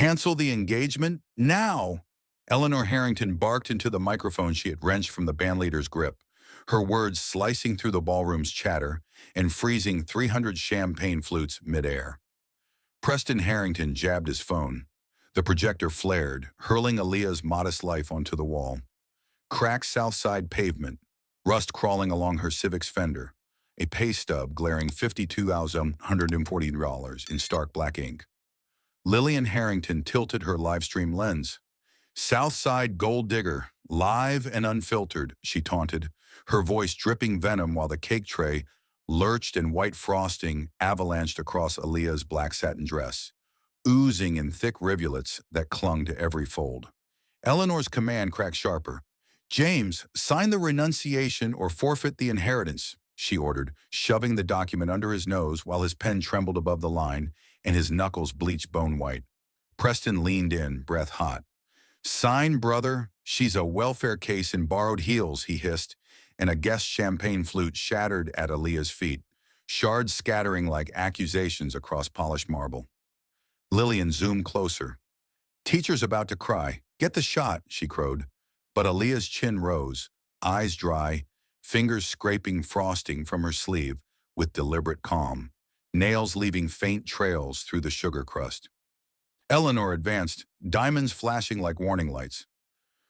Cancel the engagement now. Eleanor Harrington barked into the microphone she had wrenched from the bandleader's grip, her words slicing through the ballroom's chatter and freezing 300 champagne flutes midair. Preston Harrington jabbed his phone. The projector flared, hurling Aaliyah's modest life onto the wall. Cracked Southside pavement, rust crawling along her Civic's fender, a pay stub glaring $52,140 in stark black ink. Lillian Harrington tilted her livestream lens. Southside gold digger, live and unfiltered, she taunted, her voice dripping venom while the cake tray, lurched in white frosting, avalanched across Aaliyah's black satin dress, oozing in thick rivulets that clung to every fold. Eleanor's command cracked sharper. "James, sign the renunciation or forfeit the inheritance," she ordered, shoving the document under his nose while his pen trembled above the line and his knuckles bleached bone white. Preston leaned in, breath hot. "Sign, brother. She's a welfare case in borrowed heels," he hissed, and a guest champagne flute shattered at Aaliyah's feet, shards scattering like accusations across polished marble. Lillian zoomed closer. "Teacher's about to cry. Get the shot," she crowed. But Aaliyah's chin rose, eyes dry, fingers scraping frosting from her sleeve with deliberate calm, nails leaving faint trails through the sugar crust. Eleanor advanced, diamonds flashing like warning lights.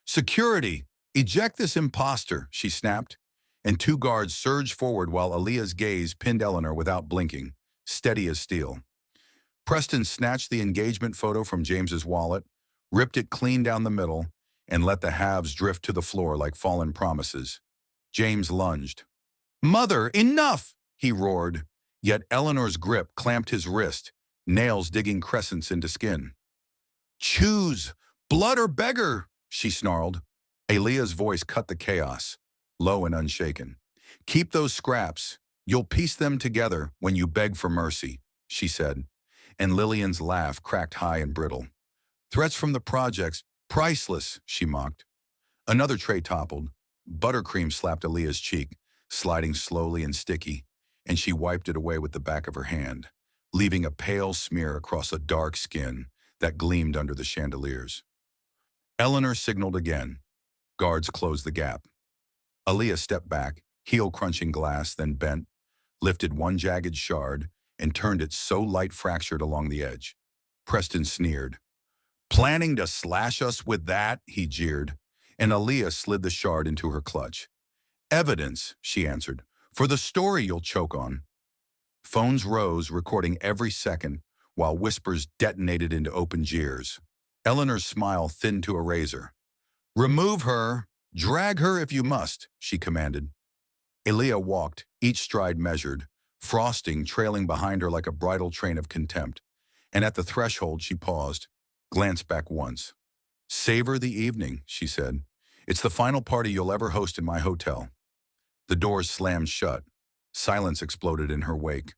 "Security! Eject this imposter," she snapped, and two guards surged forward while Aaliyah's gaze pinned Eleanor without blinking, steady as steel. Preston snatched the engagement photo from James's wallet, ripped it clean down the middle, and let the halves drift to the floor like fallen promises. James lunged. "Mother, enough!" he roared, yet Eleanor's grip clamped his wrist, nails digging crescents into skin. "Choose, blood or beggar," she snarled. Aaliyah's voice cut the chaos, low and unshaken. "Keep those scraps. You'll piece them together when you beg for mercy," she said, and Lillian's laugh cracked high and brittle. "Threats from the projects, priceless," she mocked. Another tray toppled. Buttercream slapped Aaliyah's cheek, sliding slowly and sticky, and she wiped it away with the back of her hand, leaving a pale smear across a dark skin that gleamed under the chandeliers. Eleanor signaled again. Guards closed the gap. Aaliyah stepped back, heel-crunching glass, then bent, lifted one jagged shard, and turned it so light fractured along the edge. Preston sneered. "Planning to slash us with that?" he jeered, and Aaliyah slid the shard into her clutch. "Evidence," she answered, "for the story you'll choke on." Phones rose, recording every second, while whispers detonated into open jeers. Eleanor's smile thinned to a razor. "Remove her! Drag her if you must," she commanded. Aaliyah walked, each stride measured, frosting trailing behind her like a bridal train of contempt, and at the threshold she paused, glanced back once. "Savor the evening," she said. "It's the final party you'll ever host in my hotel." The doors slammed shut. Silence exploded in her wake.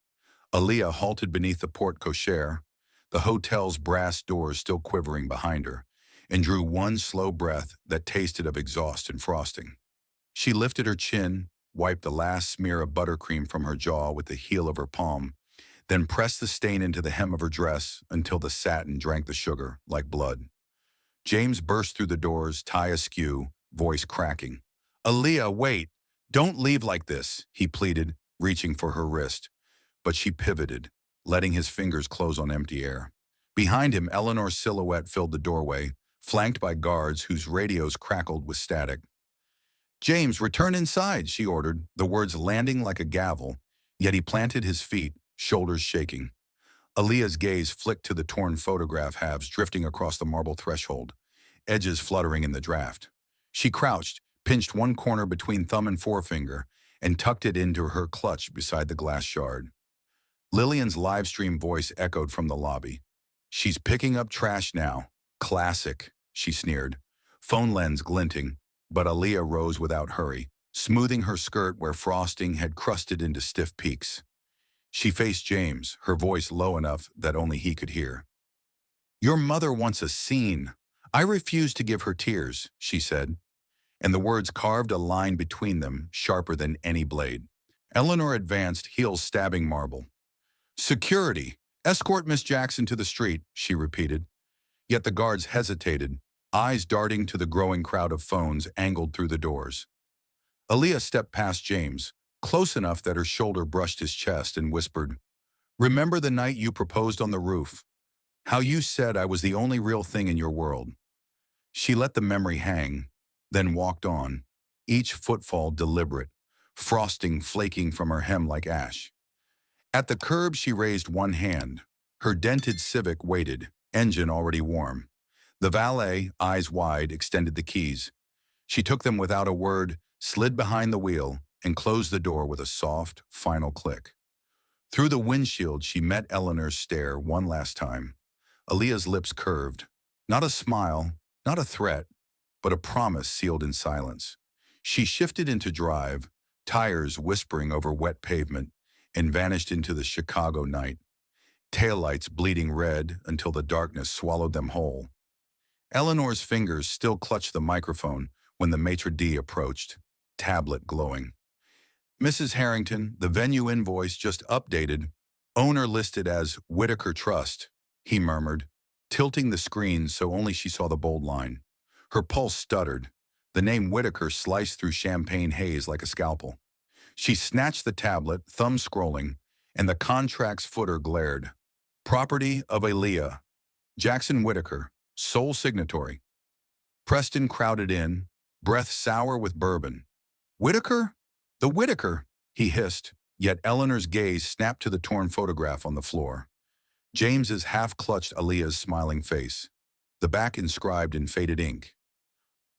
Aaliyah halted beneath the porte cochere, the hotel's brass doors still quivering behind her, and drew one slow breath that tasted of exhaust and frosting. She lifted her chin, wiped the last smear of buttercream from her jaw with the heel of her palm, then pressed the stain into the hem of her dress until the satin drank the sugar like blood. James burst through the doors, tie askew, voice cracking. "Aaliyah, wait! Don't leave like this," he pleaded, reaching for her wrist. But she pivoted, letting his fingers close on empty air. Behind him, Eleanor's silhouette filled the doorway, flanked by guards whose radios crackled with static. "James, return inside," she ordered, the words landing like a gavel, yet he planted his feet, shoulders shaking. Aaliyah's gaze flicked to the torn photograph halves drifting across the marble threshold, edges fluttering in the draft. She crouched, pinched one corner between thumb and forefinger, and tucked it into her clutch beside the glass shard. Lillian's livestream voice echoed from the lobby. "She's picking up trash now. Classic," she sneered, phone lens glinting, but Aaliyah rose without hurry, smoothing her skirt where frosting had crusted into stiff peaks. She faced James, her voice low enough that only he could hear. "Your mother wants a scene. I refuse to give her tears," she said, and the words carved a line between them, sharper than any blade. Eleanor advanced, heels stabbing marble. "Security! Escort Miss Jackson to the street," she repeated. Yet the guards hesitated, eyes darting to the growing crowd of phones angled through the doors. Aaliyah stepped past James, close enough that her shoulder brushed his chest, and whispered, "Remember the night you proposed on the roof? How you said I was the only real thing in your world?" She let the memory hang, then walked on, each footfall deliberate, frosting flaking from her hem like ash. At the curb, she raised one hand. Her dented Civic waited, engine already warm. The valet, eyes wide, extended the keys. She took them without a word, slid behind the wheel, and closed the door with a soft, final click. Through the windshield, she met Eleanor's stare one last time. Aaliyah's lips curved. Not a smile, not a threat, but a promise sealed in silence. She shifted into drive, tires whispering over wet pavement, and vanished into the Chicago night, taillights bleeding red until the darkness swallowed them whole. Eleanor's fingers still clutched the microphone when the maitre d' approached, tablet glowing. "Mrs. Harrington, the venue invoice just updated. Owner listed as Whitaker Trust," he murmured, tilting the screen so only she saw the bold line. Her pulse stuttered. The name Whitaker sliced through champagne haze like a scalpel. She snatched the tablet, thumb scrolling, and the contract's footer glared. "Property of Aaliyah. Jackson Whitaker, sole signatory." Preston crowded in, breath sour with bourbon. "Whitaker? The Whitaker," he hissed, yet Eleanor's gaze snapped to the torn photograph on the floor. James's half-clutched Aaliyah's smiling face, the back inscribed in faded ink.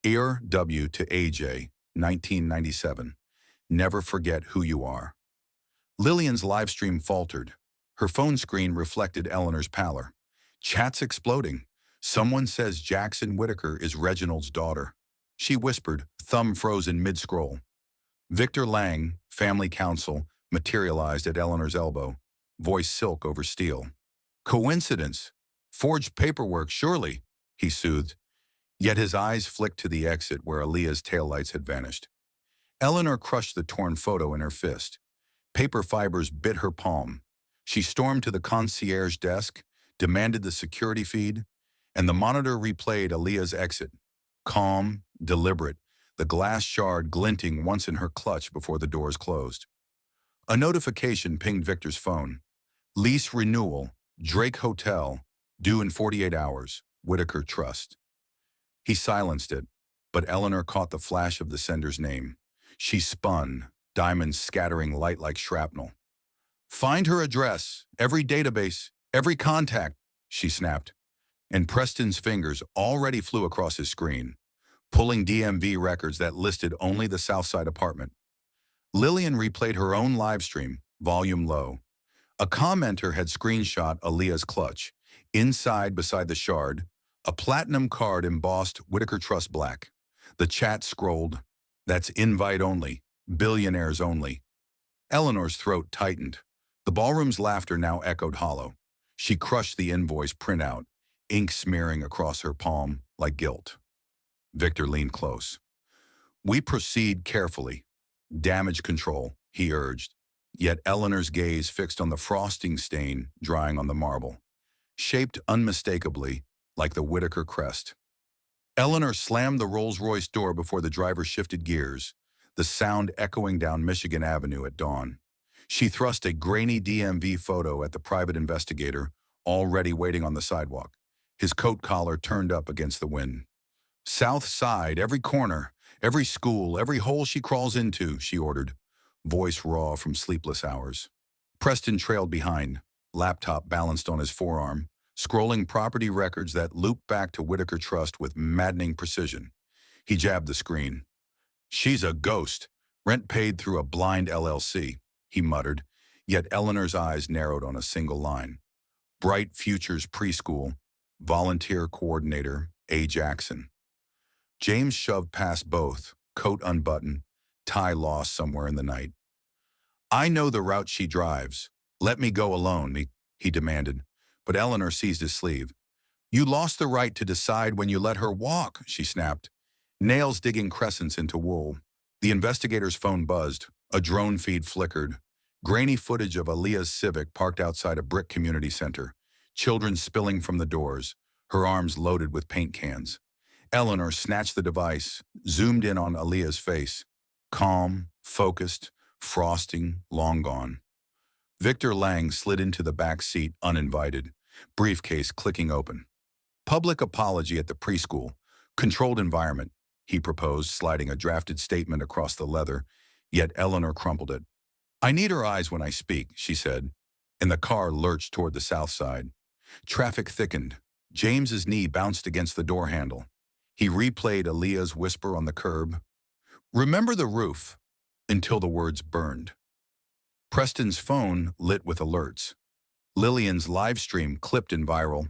"Ear W to AJ, 1997. Never forget who you are." Lillian's live stream faltered. Her phone screen reflected Eleanor's pallor. Chats exploding. "Someone says Jackson Whitaker is Reginald's daughter," she whispered, thumb frozen mid-scroll. Victor Lang, family counsel, materialized at Eleanor's elbow, voice silk over steel. "Coincidence. Forged paperwork, surely," he soothed. Yet his eyes flicked to the exit where Aaliyah's taillights had vanished. Eleanor crushed the torn photo in her fist. Paper fibers bit her palm. She stormed to the concierge desk, demanded the security feed, and the monitor replayed Aaliyah's exit. Calm, deliberate, the glass shard glinting once in her clutch before the doors closed. A notification pinged Victor's phone. "Lease renewal, Drake Hotel, due in 48 hours, Whitaker Trust." He silenced it, but Eleanor caught the flash of the sender's name. She spun, diamonds scattering light like shrapnel. "Find her address, every database, every contact," she snapped. And Preston's fingers already flew across his screen, pulling DMV records that listed only the Southside apartment. Lillian replayed her own live stream, volume low. A commenter had screenshot Aaliyah's clutch. Inside, beside the shard, a platinum card embossed Whitaker Trust Black. The chat scrolled, "That's invite only, billionaires only." Eleanor's throat tightened. The ballroom's laughter now echoed hollow. She crushed the invoice printout, ink smearing across her palm like guilt. Victor leaned close. "We proceed carefully. Damage control," he urged, yet Eleanor's gaze fixed on the frosting stain drying on the marble, shaped unmistakably like the Whitaker crest. Eleanor slammed the Rolls-Royce door before the driver shifted gears, the sound echoing down Michigan Avenue at dawn. She thrust a grainy DMV photo at the private investigator, already waiting on the sidewalk, his coat collar turned up against the wind. "South Side, every corner, every school, every hole she crawls into," she ordered, voice raw from sleepless hours. Preston trailed behind, laptop balanced on his forearm, scrolling property records that looped back to Whitaker Trust with maddening precision. He jabbed the screen. "She's a ghost. Rent paid through a blind LLC," he muttered, yet Eleanor's eyes narrowed on a single line. "Bright Futures Preschool, volunteer coordinator, A. Jackson." James shoved past both, coat unbuttoned, tie lost somewhere in the night. "I know the route she drives. Let me go alone," he demanded, but Eleanor seized his sleeve. "You lost the right to decide when you let her walk," she snapped, nails digging crescents into wool. The investigator's phone buzzed. A drone feed flickered. Grainy footage of Aaliyah's Civic parked outside a brick community center, children spilling from the doors, her arms loaded with paint cans. Eleanor snatched the device, zoomed in on Aaliyah's face. Calm, focused, frosting, long gone. Victor Lang slid into the back seat uninvited, briefcase clicking open. Public apology at the preschool. Controlled environment, he proposed, sliding a drafted statement across the leather, yet Eleanor crumpled it. I need her eyes when I speak, she said, and the car lurched toward the south side. Traffic thickened. James's knee bounced against the door handle. He replayed Aaliyah's whisper on the curb. Remember the roof, until the words burned. Preston's phone lit with alerts. Lillian's live stream clipped and viral.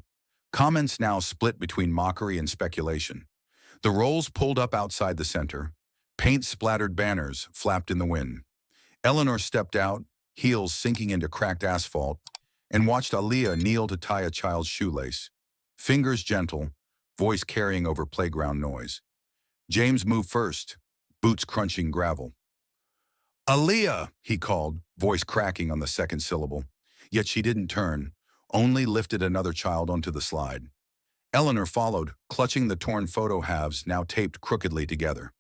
Comments now split between mockery and speculation. The rolls pulled up outside the center. Paint-splattered banners flapped in the wind. Eleanor stepped out, heels sinking into cracked asphalt, and watched Aaliyah kneel to tie a child's shoelace. Fingers gentle, voice carrying over playground noise. James moved first, boots crunching gravel. Aaliyah, he called, voice cracking on the second syllable. Yet she didn't turn, only lifted another child onto the slide. Eleanor followed, clutching the torn photo halves now taped crookedly together.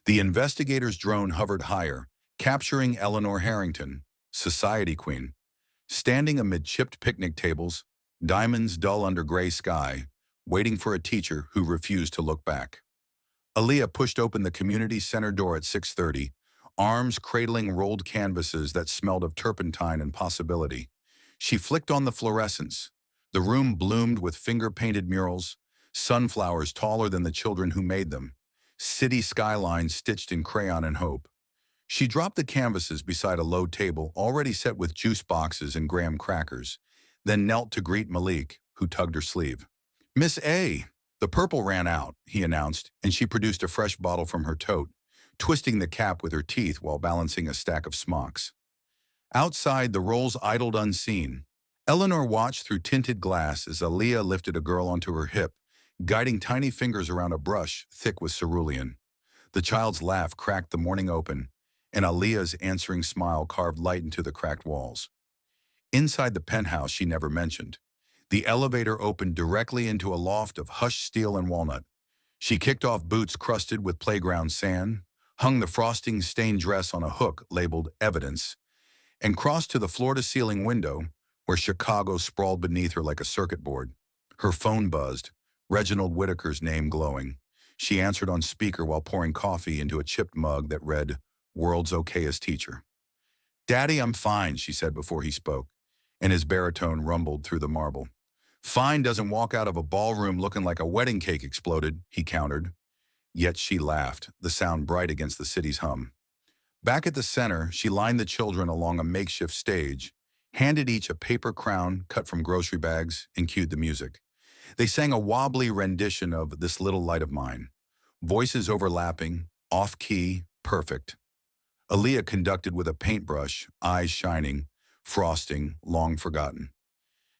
The investigator's drone hovered higher, capturing Eleanor Harrington, society queen. Standing amid chipped picnic tables, diamonds dull under gray sky, waiting for a teacher who refused to look back. Aaliyah pushed open the community center door at 6:30, arms cradling rolled canvases that smelled of turpentine and possibility. She flicked on the fluorescence. The room bloomed with finger-painted murals, sunflowers taller than the children who made them, city skylines stitched in crayon and hope. She dropped the canvases beside a low table already set with juice boxes and graham crackers, then knelt to greet Malik, who tugged her sleeve. Miss A, the purple ran out, he announced, and she produced a fresh bottle from her tote, twisting the cap with her teeth while balancing a stack of smocks. Outside, the rolls idled unseen. Eleanor watched through tinted glass as Aaliyah lifted a girl onto her hip, guiding tiny fingers around a brush thick with cerulean. The child's laugh cracked the morning open, and Aaliyah's answering smile carved light into the cracked walls. Inside the penthouse she never mentioned, the elevator opened directly into a loft of hushed steel and walnut. She kicked off boots crusted with playground sand, hung the frosting-stained dress on a hook labeled Evidence, and crossed to the floor-to-ceiling window where Chicago sprawled beneath her like a circuit board. Her phone buzzed, Reginald Whitaker's name glowing. She answered on speaker while pouring coffee into a chipped mug that read, World's Okayest Teacher. Daddy, I'm fine, she said before he spoke, and his baritone rumbled through the marble. Fine doesn't walk out of a ballroom looking like a wedding cake exploded, he countered. Yet she laughed, the sound bright against the city's hum. Back at the center, she lined the children along a makeshift stage, handed each a paper crown cut from grocery bags, and cued the music. They sang a wobbly rendition of This Little Light of Mine. Voices overlapping, off-key, perfect. Aaliyah conducted with a paintbrush, eyes shining, frosting, long forgotten.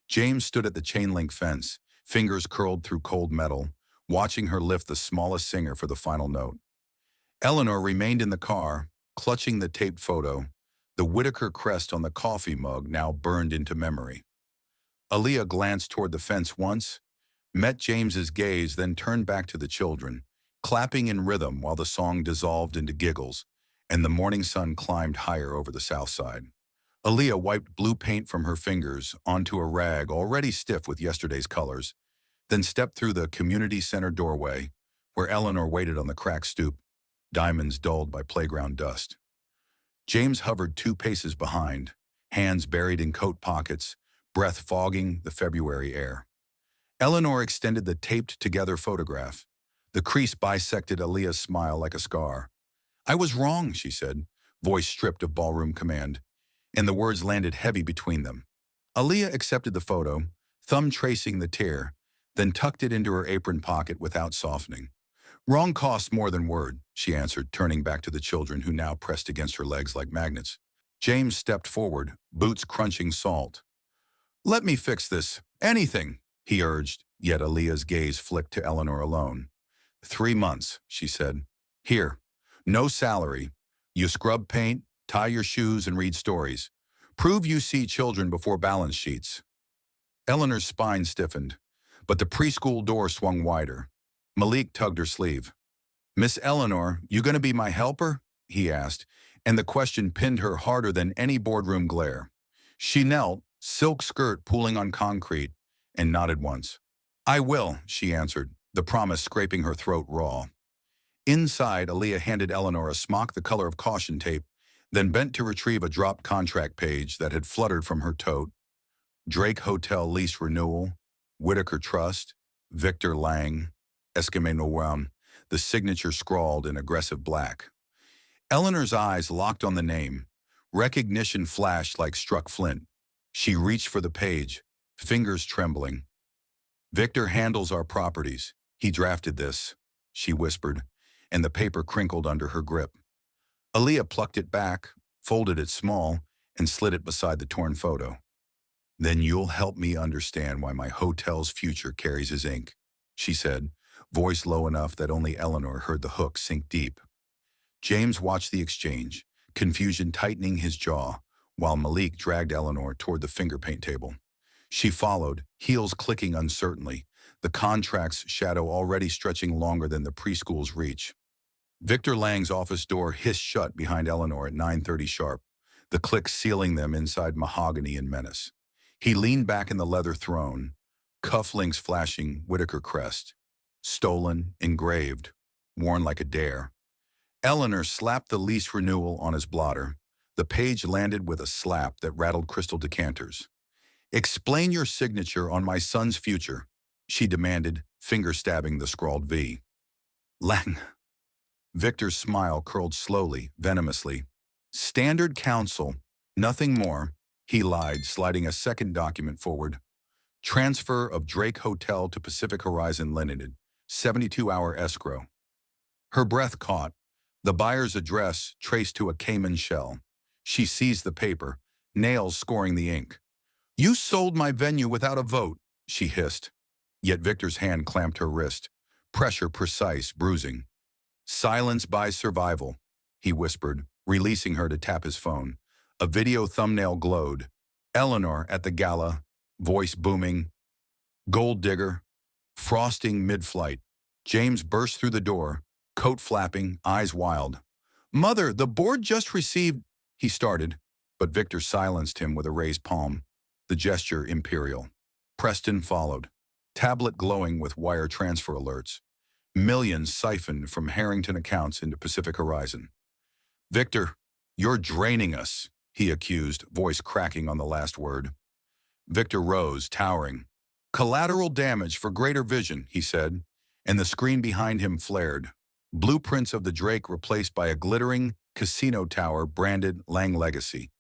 James stood at the chain-link fence, fingers curled through cold metal, watching her lift the smallest singer for the final note. Eleanor remained in the car, clutching the taped photo, the Whitaker crest on the coffee mug now burned into memory. Aaliyah glanced toward the fence once, met James's gaze, then turned back to the children, clapping in rhythm while the song dissolved into giggles, and the morning sun climbed higher over the south side. Aaliyah wiped blue paint from her fingers onto a rag already stiff with yesterday's colors, then stepped through the community center doorway, where Eleanor waited on the cracked stoop, diamonds dulled by playground dust. James hovered 2 paces behind, hands buried in coat pockets, breath fogging the February air. Eleanor extended the taped-together photograph. The crease bisected Aaliyah's smile like a scar. I was wrong, she said, voice stripped of ballroom command, and the words landed heavy between them. Aaliyah accepted the photo, thumb tracing the tear, then tucked it into her apron pocket without softening. Wrong costs more than word, she answered, turning back to the children who now pressed against her legs like magnets. James stepped forward, boots crunching salt. Let me fix this. Anything, he urged, yet Aaliyah's gaze flicked to Eleanor alone. 3 months, she said. Here. No salary. You scrub paint, tie your shoes, and read stories. Prove you see children before balance sheets. Eleanor's spine stiffened. but the preschool door swung wider. Malik tugged her sleeve. "Miss Eleanor, you gonna be my helper?" he asked, and the question pinned her harder than any boardroom glare. She knelt, silk skirt pooling on concrete, and nodded once. "I will," she answered, the promise scraping her throat raw. Inside, Aaliyah handed Eleanor a smock the color of caution tape, then bent to retrieve a dropped contract page that had fluttered from her tote. Drake Hotel lease renewal, Whitaker Trust, Victor Lang, Eskime Noam, the signature scrawled in aggressive black. Eleanor's eyes locked on the name. Recognition flashed like struck flint. She reached for the page, fingers trembling. "Victor handles our properties. He drafted this," she whispered, and the paper crinkled under her grip. Aaliyah plucked it back, folded it small, and slid it beside the torn photo. "Then you'll help me understand why my hotel's future carries his ink," she said, voice low enough that only Eleanor heard the hook sink deep. James watched the exchange, confusion tightening his jaw, while Malik dragged Eleanor toward the finger paint table. She followed, heels clicking uncertainly, the contract's shadow already stretching longer than the preschool's reach. Victor Lang's office door hissed shut behind Eleanor at 9:30 sharp, the click sealing them inside mahogany and menace. He leaned back in the leather throne, cufflinks flashing Whitaker crest. Stolen, engraved, worn like a dare. Eleanor slapped the lease renewal on his blotter. The page landed with a slap that rattled crystal decanters. "Explain your signature on my son's future," she demanded, finger stabbing the scrawled V. "Lang." Victor's smile curled slowly, venomously. "Standard counsel, nothing more," he lied, sliding a second document forward. "Transfer of Drake Hotel to Pacific Horizon Limited, 72-hour escrow." Her breath caught. The buyer's address traced to a Cayman shell. She seized the paper, nails scoring the ink. "You sold my venue without a vote," she hissed. Yet Victor's hand clamped her wrist. Pressure precise, bruising. "Silence by survival," he whispered, releasing her to tap his phone. A video thumbnail glowed. Eleanor at the gala, voice booming. "Gold digger." Frosting mid-flight. James burst through the door, coat flapping, eyes wild. "Mother, the board just received—" he started, but Victor silenced him with a raised palm, the gesture imperial. Preston followed, tablet glowing with wire transfer alerts. Millions siphoned from Harrington accounts into Pacific Horizon. "Victor, you're draining us," he accused, voice cracking on the last word. Victor rose, towering. "Collateral damage for greater vision," he said, and the screen behind him flared. Blueprints of the Drake replaced by a glittering casino tower branded Lang Legacy.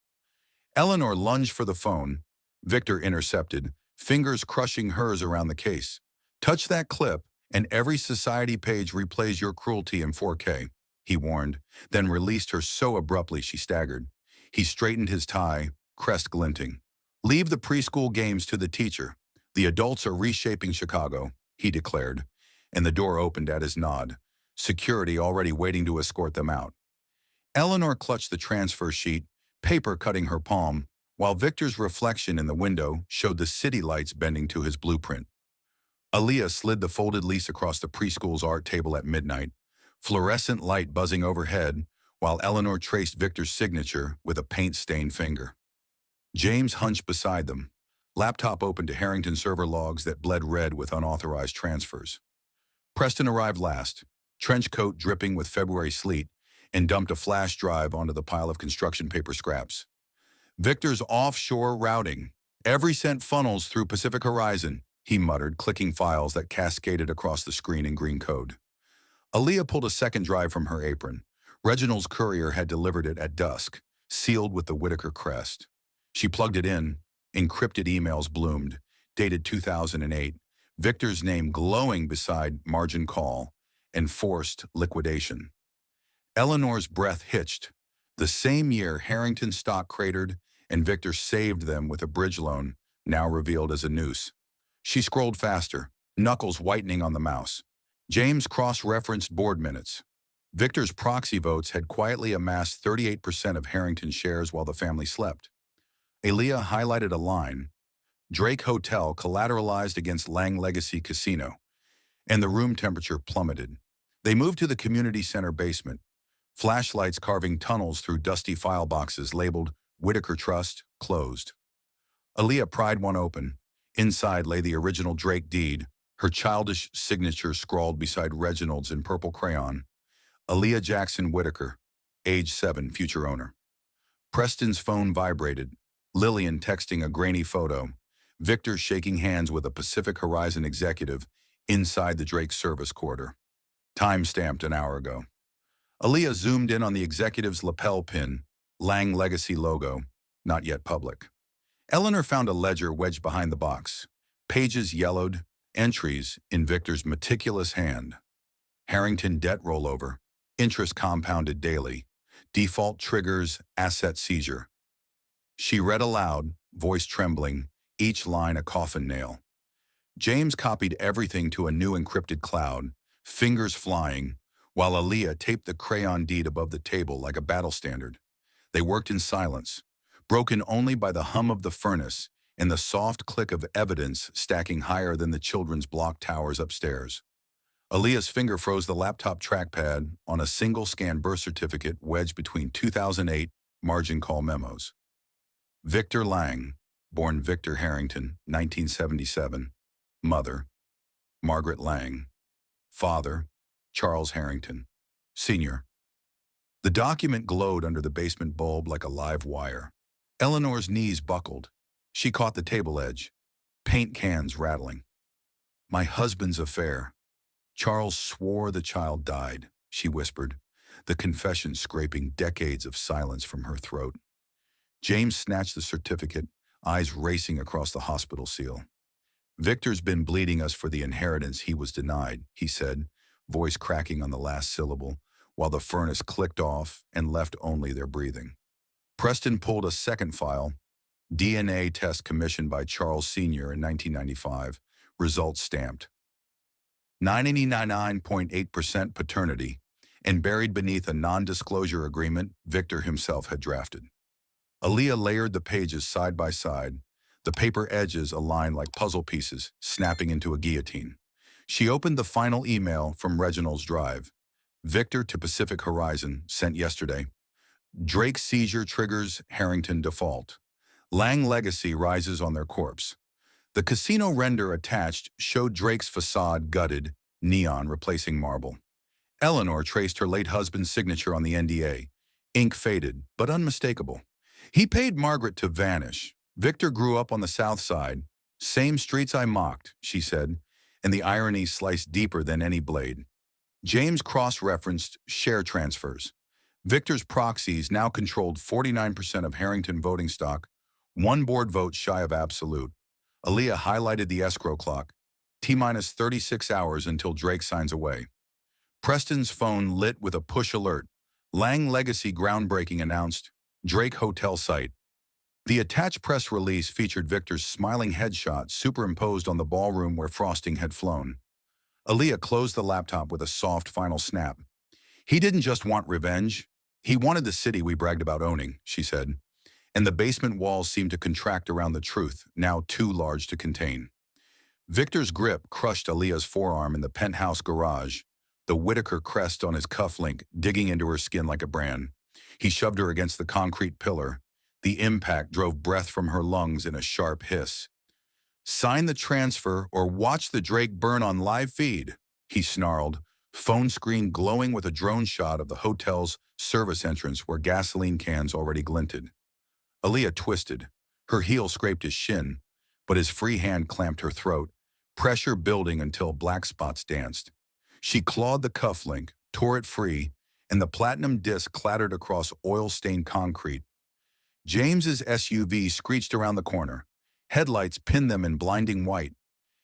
Eleanor lunged for the phone. Victor intercepted, fingers crushing hers around the case. "Touch that clip, and every society page replays your cruelty in 4K, he warned, then released her so abruptly she staggered. He straightened his tie, crest glinting. "Leave the preschool games to the teacher. The adults are reshaping Chicago," he declared, and the door opened at his nod, security already waiting to escort them out. Eleanor clutched the transfer sheet, paper cutting her palm, while Victor's reflection in the window showed the city lights bending to his blueprint. Aaliyah slid the folded lease across the preschool's art table at midnight, fluorescent light buzzing overhead, while Eleanor traced Victor's signature with a paint-stained finger. James hunched beside them, laptop open to Harrington server logs that bled red with unauthorized transfers. Preston arrived last, trench coat dripping with February sleet, and dumped a flash drive onto the pile of construction paper scraps. "Victor's offshore routing. Every cent funnels through Pacific Horizon," he muttered, clicking files that cascaded across the screen in green code. Aaliyah pulled a second drive from her apron. Reginald's courier had delivered it at dusk, sealed with the Whitaker crest. She plugged it in. Encrypted emails bloomed, dated 2008, Victor's name glowing beside margin call and forced liquidation. Eleanor's breath hitched. The same year, Harrington stock cratered, and Victor saved them with a bridge loan, now revealed as a noose. She scrolled faster, knuckles whitening on the mouse. James cross-referenced board minutes. Victor's proxy votes had quietly amassed 38% of Harrington shares while the family slept. Aaliyah highlighted a line. Drake Hotel collateralized against Lang Legacy Casino, and the room temperature plummeted. They moved to the community center basement, flashlights carving tunnels through dusty file boxes labeled Whitaker Trust, closed. Aaliyah pried one open. Inside lay the original Drake deed, her childish signature scrawled beside Reginald's in purple crayon. Aaliyah Jackson Whitaker, age 7, future owner. Preston's phone vibrated, Lillian texting a grainy photo, Victor shaking hands with a Pacific Horizon executive inside the Drake service quarter. Time stamped an hour ago. Aaliyah zoomed in on the executive's lapel pin, Lang Legacy logo, not yet public. Eleanor found a ledger wedged behind the box. Pages yellowed, entries in Victor's meticulous hand. Harrington debt rollover, interest compounded daily, default triggers, asset seizure. She read aloud, voice trembling, each line a coffin nail. James copied everything to a new encrypted cloud, fingers flying, while Aaliyah taped the crayon deed above the table like a battle standard. They worked in silence, broken only by the hum of the furnace and the soft click of evidence stacking higher than the children's block towers upstairs. Aaliyah's finger froze the laptop trackpad on a single-scan birth certificate wedged between 2008 margin call memos. Victor Lang, born Victor Harrington, 1977. Mother, Margaret Lang. Father, Charles Harrington, Sr. The document glowed under the basement bulb like a live wire. Eleanor's knees buckled. She caught the table edge, paint cans rattling. My husband's affair. Charles swore the child died, she whispered, the confession scraping decades of silence from her throat. James snatched the certificate, eyes racing across the hospital seal. Victor's been bleeding us for the inheritance he was denied, he said, voice cracking on the last syllable, while the furnace clicked off and left only their breathing. Preston pulled a second file, DNA test commissioned by Charles Sr. in 1995, results stamped. 99.8% paternity, and buried beneath a non-disclosure agreement Victor himself had drafted. Aaliyah layered the pages side by side, the paper edges aligned like puzzle pieces, snapping into a guillotine. She opened the final email from Reginald's drive. Victor to Pacific Horizon, sent yesterday. Drake seizure triggers Harrington default. Lang Legacy rises on their corpse. The casino render attached showed Drake's facade gutted, neon replacing marble. Eleanor traced her late husband's signature on the NDA, ink faded, but unmistakable. He paid Margaret to vanish. Victor grew up on the south side. Same streets I mocked, she said, and the irony sliced deeper than any blade. James cross-referenced share transfers. Victor's proxies now controlled 49% of Harrington voting stock, one board vote shy of absolute. Aaliyah highlighted the escrow clock, T-minus 36 hours until Drake signs away. Preston's phone lit with a push alert. Lang Legacy groundbreaking announced, Drake Hotel site. The attached press release featured Victor's smiling headshot superimposed on the ballroom where frosting had flown. Aaliyah closed the laptop with a soft final snap. He didn't just want revenge. He wanted the city we bragged about owning, she said. And the basement walls seemed to contract around the truth, now too large to contain. Victor's grip crushed Aaliyah's forearm in the penthouse garage, the Whitaker crest on his cufflink digging into her skin like a brand. He shoved her against the concrete pillar. The impact drove breath from her lungs in a sharp hiss. Sign the transfer or watch the Drake burn on live feed, he snarled, phone screen glowing with a drone shot of the hotel's service entrance where gasoline cans already glinted. Aaliyah twisted. Her heel scraped his shin, but his free hand clamped her throat, pressure building until black spots danced. She clawed the cufflink, tore it free, and the platinum disc clattered across oil-stained concrete. James's SUV screeched around the corner. Headlights pinned them in blinding white.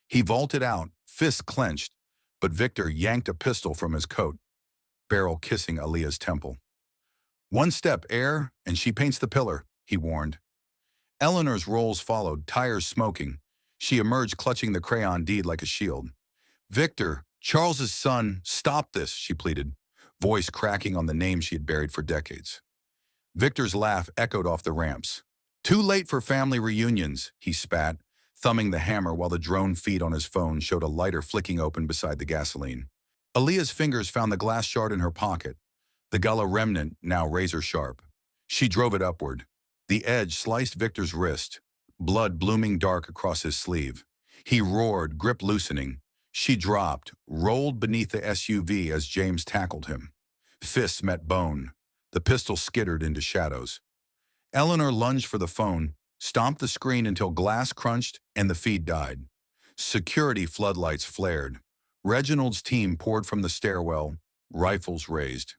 He vaulted out, fists clenched, but Victor yanked a pistol from his coat, barrel kissing Aaliyah's temple. One step, air, and she paints the pillar, he warned. Eleanor's rolls followed, tires smoking. She emerged clutching the crayon deed like a shield. Victor, Charles's son, stop this, she pleaded, voice cracking on the name she had buried for decades. Victor's laugh echoed off the ramps. Too late for family reunions, he spat, thumbing the hammer while the drone feed on his phone showed a lighter flicking open beside the gasoline. Aaliyah's fingers found the glass shard in her pocket, the gullah remnant now razor sharp. She drove it upward. The edge sliced Victor's wrist, blood blooming dark across his sleeve. He roared, grip loosening. She dropped, rolled beneath the SUV as James tackled him. Fists met bone. The pistol skittered into shadows. Eleanor lunged for the phone, stomped the screen until glass crunched and the feed died. Security floodlights flared. Reginald's team poured from the stairwell, rifles raised.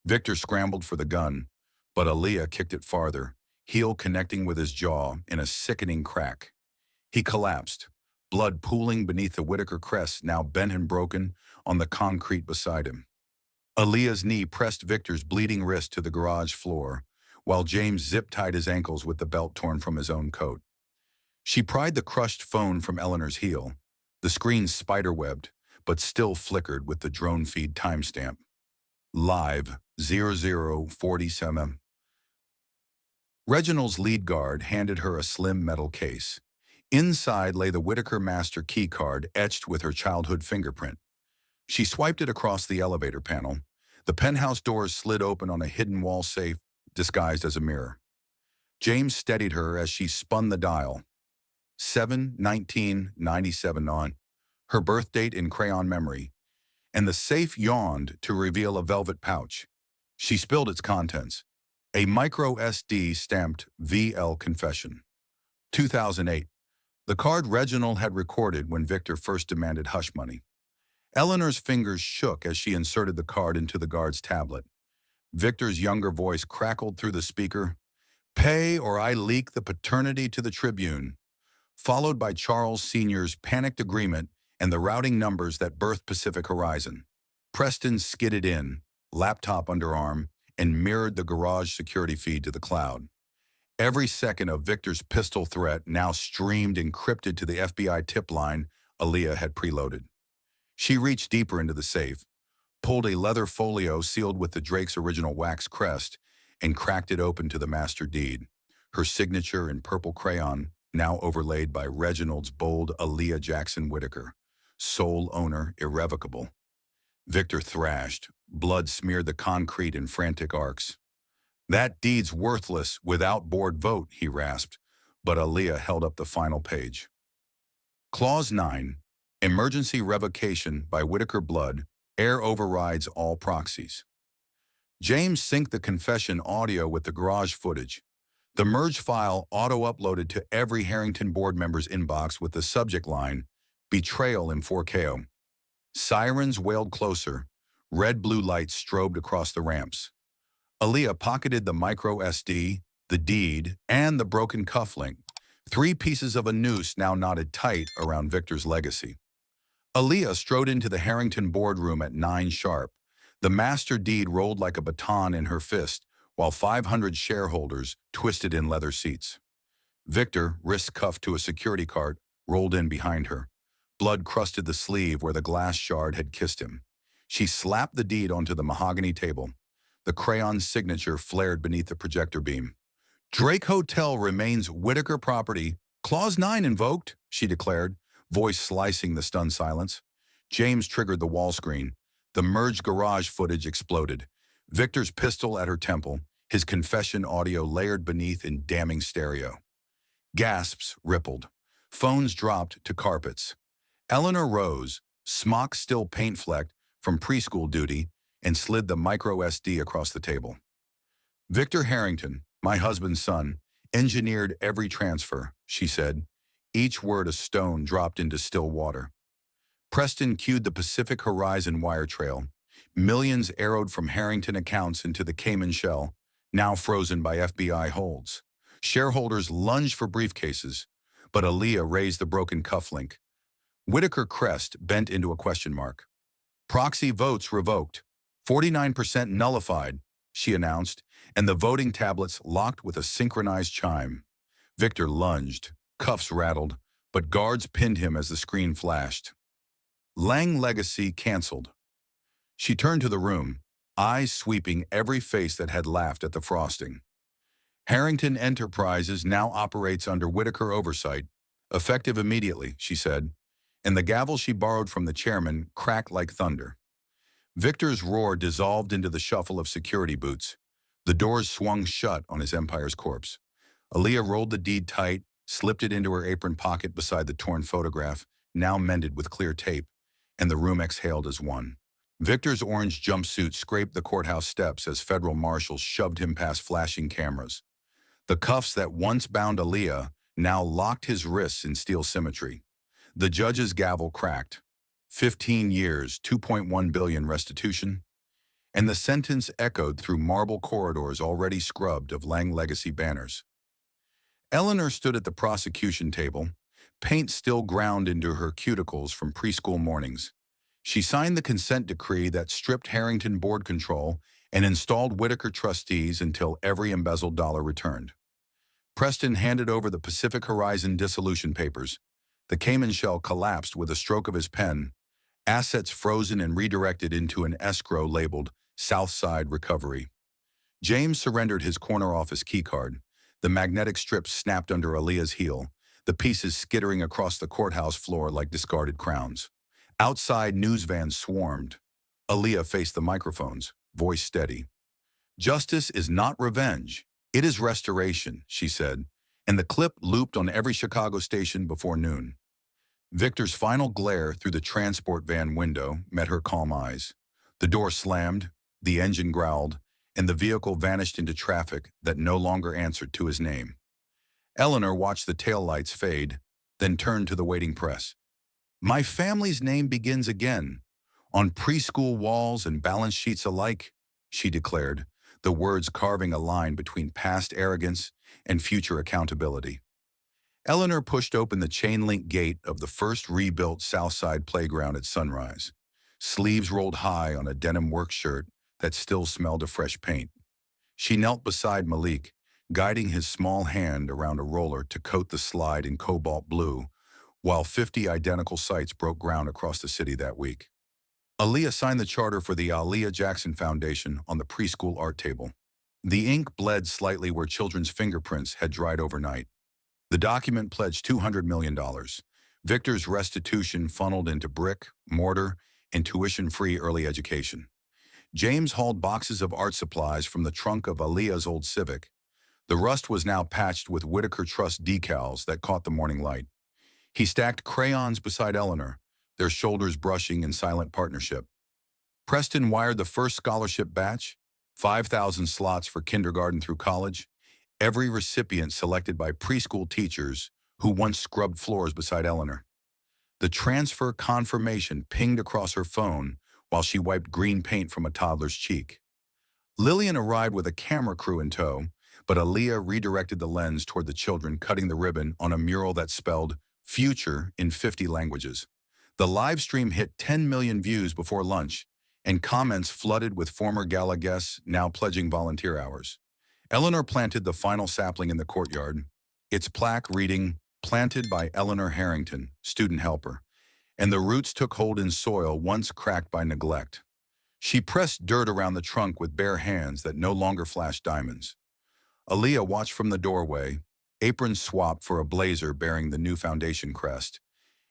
Victor scrambled for the gun, but Aaliyah kicked it farther, heel connecting with his jaw in a sickening crack. He collapsed, blood pooling beneath the Whitaker crest now bent and broken on the concrete beside him. Aaliyah's knee pressed Victor's bleeding wrist to the garage floor, while James zip-tied his ankles with the belt torn from his own coat. She pried the crushed phone from Eleanor's heel. The screen spiderwebbed, but still flickered with the drone feed timestamp. Live 0047. Reginald's lead guard handed her a slim metal case. Inside lay the Whitaker master key card etched with her childhood fingerprint. She swiped it across the elevator panel. The penthouse doors slid open on a hidden wall safe disguised as a mirror. James steadied her as she spun the dial. 7/19/97 on, her birth date in crayon memory, and the safe yawned to reveal a velvet pouch. She spilled its contents. A micro SD stamped VL confession. 2008. The card Reginald had recorded when Victor first demanded hush money. Eleanor's fingers shook as she inserted the card into the guard's tablet. Victor's younger voice crackled through the speaker. "Pay or I leak the paternity to the Tribune," followed by Charles Sr.'s panicked agreement and the routing numbers that birthed Pacific Horizon. Preston skidded in, laptop underarm, and mirrored the garage security feed to the cloud. Every second of Victor's pistol threat now streamed encrypted to the FBI tip line Aaliyah had preloaded. She reached deeper into the safe, pulled a leather folio sealed with the Drake's original wax crest, and cracked it open to the master deed, her signature in purple crayon now overlaid by Reginald's bold Aaliyah Jackson Whitaker, sole owner irrevocable. Victor thrashed. Blood smeared the concrete in frantic arcs. "That deed's worthless without board vote," he rasped, but Aaliyah held up the final page. Clause 9. Emergency revocation by Whitaker blood. Air overrides all proxies. James synced the confession audio with the garage footage. The merge file auto-uploaded to every Harrington board member's inbox with the subject line, "Betrayal in 4KO." Sirens wailed closer. Red blue lights strobed across the ramps. Aaliyah pocketed the micro SD, the deed, and the broken cufflink, 3 pieces of a noose now knotted tight around Victor's legacy. Aaliyah strode into the Harrington boardroom at 9 sharp. The master deed rolled like a baton in her fist, while 500 shareholders twisted in leather seats. Victor, wrist cuffed to a security cart, rolled in behind her. Blood crusted the sleeve where the glass shard had kissed him. She slapped the deed onto the mahogany table. The crayon signature flared beneath the projector beam. "Drake Hotel remains Whitaker property. Clause 9 invoked," she declared, voice slicing the stunned silence. James triggered the wall screen. The merged garage footage exploded. Victor's pistol at her temple, his confession audio layered beneath in damning stereo. Gasps rippled. Phones dropped to carpets. Eleanor rose, smock still paint-flecked from preschool duty, and slid the micro SD across the table. "Victor Harrington, my husband's son, engineered every transfer," she said, each word a stone dropped into still water. Preston cued the Pacific Horizon wire trail. Millions arrowed from Harrington accounts into the Cayman shell, now frozen by FBI holds. Shareholders lunged for briefcases, but Aaliyah raised the broken cufflink. Whitaker crest bent into a question mark. "Proxy votes revoked. 49% nullified," she announced, and the voting tablets locked with a synchronized chime. Victor lunged. Cuffs rattled, but guards pinned him as the screen flashed. "Lang legacy canceled." She turned to the room, eyes sweeping every face that had laughed at the frosting. "Harrington Enterprises now operates under Whitaker oversight. Effective immediately, she said, and the gavel she borrowed from the chairman cracked like thunder. Victor's roar dissolved into the shuffle of security boots. The doors swung shut on his empire's corpse. Aaliyah rolled the deed tight, slipped it into her apron pocket beside the torn photograph, now mended with clear tape, and the room exhaled as one. Victor's orange jumpsuit scraped the courthouse steps as federal marshals shoved him past flashing cameras. The cuffs that once bound Aaliyah now locked his wrists in steel symmetry. The judge's gavel cracked. 15 years, 2.1 billion restitution, and the sentence echoed through marble corridors already scrubbed of Lang legacy banners. Eleanor stood at the prosecution table, paint still ground into her cuticles from preschool mornings. She signed the consent decree that stripped Harrington board control and installed Whitaker trustees until every embezzled dollar returned. Preston handed over the Pacific Horizon dissolution papers. The Cayman shell collapsed with a stroke of his pen, assets frozen and redirected into an escrow labeled Southside Recovery. James surrendered his corner office keycard. The magnetic strip snapped under Aaliyah's heel, the pieces skittering across the courthouse floor like discarded crowns. Outside, news vans swarmed. Aaliyah faced the microphones, voice steady. "Justice is not revenge. It is restoration," she said, and the clip looped on every Chicago station before noon. Victor's final glare through the transport van window met her calm eyes. The door slammed, the engine growled, and the vehicle vanished into traffic that no longer answered to his name. Eleanor watched the taillights fade, then turned to the waiting press. "My family's name begins again, on preschool walls and balance sheets alike," she declared, the words carving a line between past arrogance and future accountability. Eleanor pushed open the chain-link gate of the first rebuilt Southside playground at sunrise. Sleeves rolled high on a denim work shirt that still smelled of fresh paint. She knelt beside Malik, guiding his small hand around a roller to coat the slide in cobalt blue, while 50 identical sites broke ground across the city that week. Aaliyah signed the charter for the Aaliyah Jackson Foundation on the preschool art table. The ink bled slightly where children's fingerprints had dried overnight. The document pledged $200 million. Victor's restitution funneled into brick, mortar, and tuition-free early education. James hauled boxes of art supplies from the trunk of Aaliyah's old Civic. The rust was now patched with Whitaker Trust decals that caught the morning light. He stacked crayons beside Eleanor, their shoulders brushing in silent partnership. Preston wired the first scholarship batch, 5,000 slots for kindergarten through college, every recipient selected by preschool teachers who once scrubbed floors beside Eleanor. The transfer confirmation pinged across her phone while she wiped green paint from a toddler's cheek. Lillian arrived with a camera crew in tow, but Aaliyah redirected the lens toward the children cutting the ribbon on a mural that spelled "Future" in 50 languages. The live stream hit 10 million views before lunch, and comments flooded with former gala guests now pledging volunteer hours. Eleanor planted the final sapling in the courtyard, its plaque reading, "Planted by Eleanor Harrington, student helper," and the roots took hold in soil once cracked by neglect. She pressed dirt around the trunk with bare hands that no longer flashed diamonds. Aaliyah watched from the doorway, apron swapped for a blazer bearing the new foundation crest,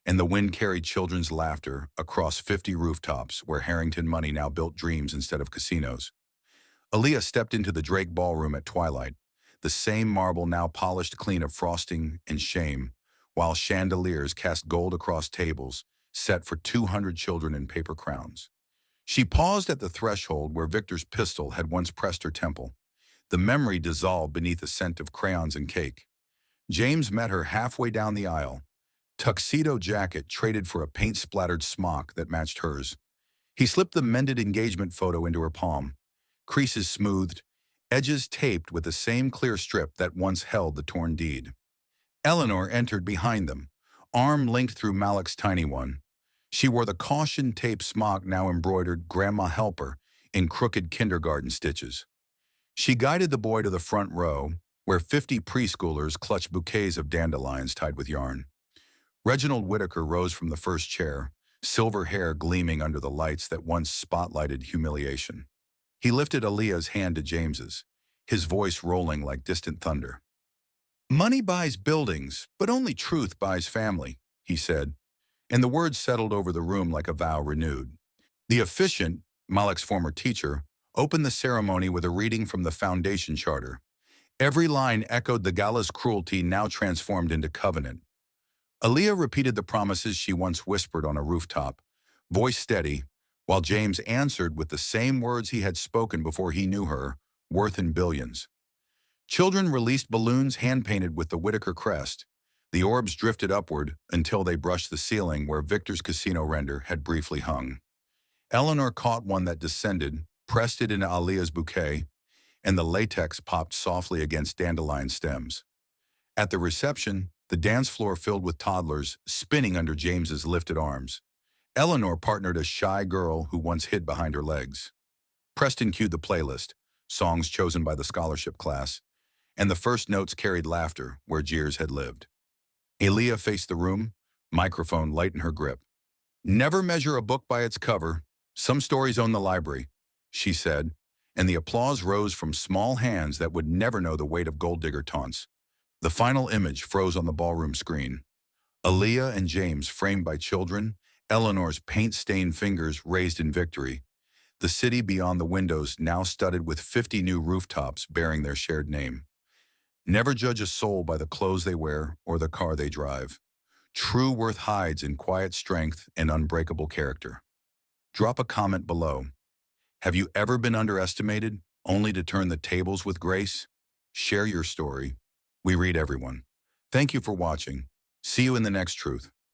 and the wind carried children's laughter across 50 rooftops where Harrington money now built dreams instead of casinos. Aaliyah stepped into the Drake ballroom at twilight, the same marble now polished clean of frosting and shame, while chandeliers cast gold across tables set for 200 children in paper crowns. She paused at the threshold where Victor's pistol had once pressed her temple. The memory dissolved beneath a scent of crayons and cake. James met her halfway down the aisle, tuxedo jacket traded for a paint-splattered smock that matched hers. He slipped the mended engagement photo into her palm, creases smoothed, edges taped with the same clear strip that once held the torn deed. Eleanor entered behind them, arm linked through Malik's tiny one. She wore the caution tape smock now embroidered "Grandma Helper" in crooked kindergarten stitches. She guided the boy to the front row, where 50 preschoolers clutched bouquets of dandelions tied with yarn. Reginald Whitaker rose from the first chair, silver hair gleaming under the lights that once spotlighted humiliation. He lifted Aaliyah's hand to James's, his voice rolling like distant thunder. Money buys buildings, but only truth buys family, he said, and the words settled over the room like a vow renewed. The officiant, Malik's former teacher, opened the ceremony with a reading from the Foundation Charter. Every line echoed the gala's cruelty now transformed into covenant. Aaliyah repeated the promises she once whispered on a rooftop, voice steady, while James answered with the same words he had spoken before he knew her, worth in billions. Children released balloons hand-painted with the Whitaker crest. The orbs drifted upward until they brushed the ceiling where Victor's casino render had briefly hung. Eleanor caught one that descended, pressed it into Aaliyah's bouquet, and the latex popped softly against dandelion stems. At the reception, the dance floor filled with toddlers spinning under James's lifted arms. Eleanor partnered a shy girl who once hid behind her legs. Preston cued the playlist, songs chosen by the scholarship class, and the first notes carried laughter where jeers had lived. Aaliyah faced the room, microphone light in her grip. "Never measure a book by its cover. Some stories own the library," she said, and the applause rose from small hands that would never know the weight of gold digger taunts. The final image froze on the ballroom screen. Aaliyah and James framed by children, Eleanor's paint-stained fingers raised in victory. The city beyond the windows now studded with 50 new rooftops bearing their shared name. Never judge a soul by the clothes they wear or the car they drive. True worth hides in quiet strength and unbreakable character. Drop a comment below. Have you ever been underestimated, only to turn the tables with grace? Share your story. We read everyone. Thank you for watching. See you in the next truth.